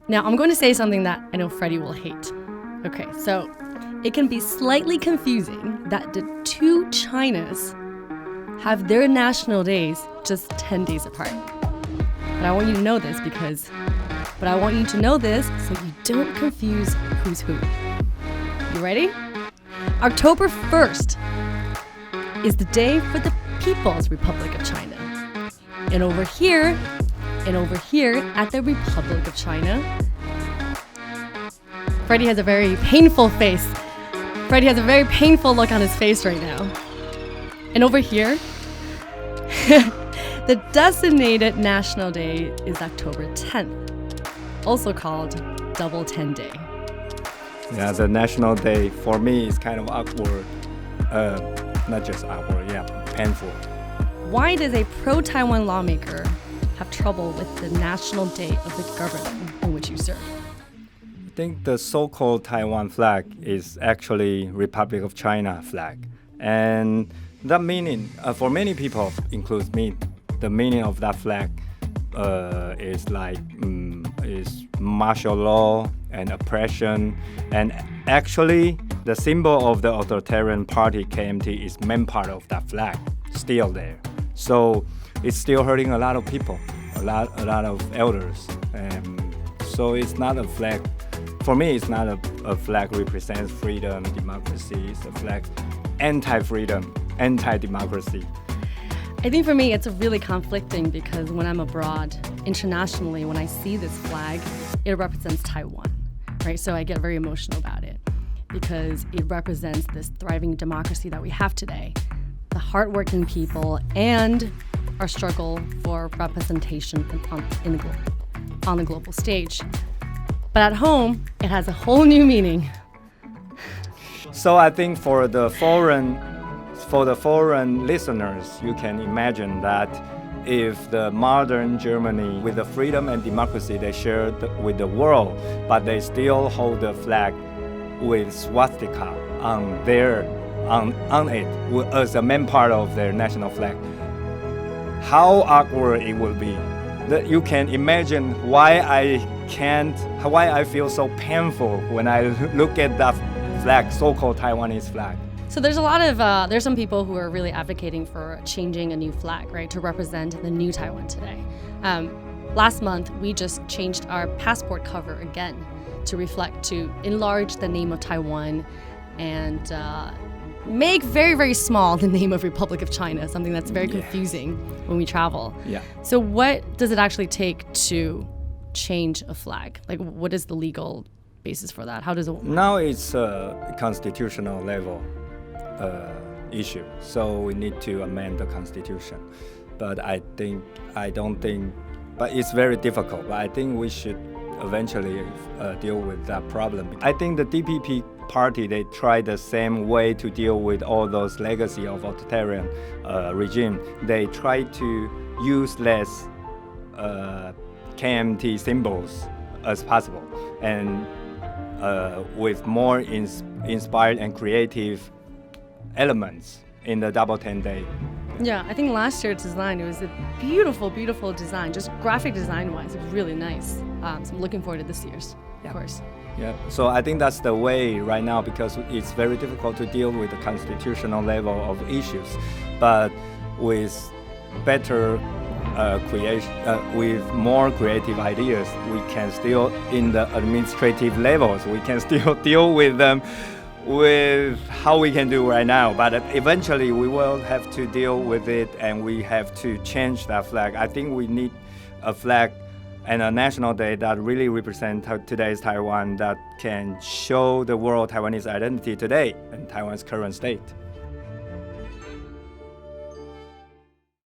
Now, I'm going to say something that I know Freddy will hate. Okay, so it can be slightly confusing that the two Chinas have their national days just 10 days apart. But I want you to know this so you don't confuse who's who. You ready? October 1st is the day for the People's Republic of China. And over here at the Republic of China, Freddy has a very painful face. Freddy has a very painful look on his face right now. And over here, the designated national day is October 10th, also called Double 10 Day. Yeah, the national day for me is kind of awkward. Not just awkward, painful. Why does a pro-Taiwan lawmaker have trouble with the national day of the government in which you serve? I think the so-called Taiwan flag is actually Republic of China flag. And that meaning, for many people, includes me, the meaning of that flag is like is martial law and oppression. And actually, the symbol of the authoritarian party, KMT, is main part of that flag, still there. So it's still hurting a lot of people, a lot of elders. So it's not a flag. For me, it's not a flag represents freedom, democracy. It's a flag anti-freedom, anti-democracy. I think for me, it's really conflicting because when I'm abroad, internationally, when I see this flag, it represents Taiwan, right? So I get very emotional about it because it represents this thriving democracy that we have today, the hardworking people, and our struggle for representation on the global stage. But at home, it has a whole new meaning. So I think for the foreign listeners, you can imagine that if the modern Germany, with the freedom and democracy they share with the world, but they still hold the flag with swastika on it as a main part of their national flag, how awkward it will be. That you can imagine why I feel so painful when I look at that flag, so-called Taiwanese flag. So there's some people who are really advocating for changing a new flag, right, to represent the new Taiwan today. Last month, we just changed our passport cover again to enlarge the name of Taiwan and make very, very small the name of Republic of China, something that's very confusing when we travel. Yeah. So what does it actually take to change a flag? Like, what is the legal basis for that? How does it work? Now it's a constitutional level issue, so we need to amend the constitution. But but it's very difficult. But I think we should eventually deal with that problem. I think the DPP party, they try the same way to deal with all those legacy of authoritarian regime. They try to use less KMT symbols as possible, and with more inspired and creative elements in the Double 10 Day. Yeah, I think last year's design, it was a beautiful, beautiful design, just graphic design-wise, it was really nice. So I'm looking forward to this year's, of course. Yeah, so I think that's the way right now because it's very difficult to deal with the constitutional level of issues. But with better with more creative ideas, we can still, in the administrative levels, we can still deal with them with how we can do right now. But eventually we will have to deal with it and we have to change that flag. I think we need a flag and a national day that really represents today's Taiwan, that can show the world Taiwanese identity today and Taiwan's current state.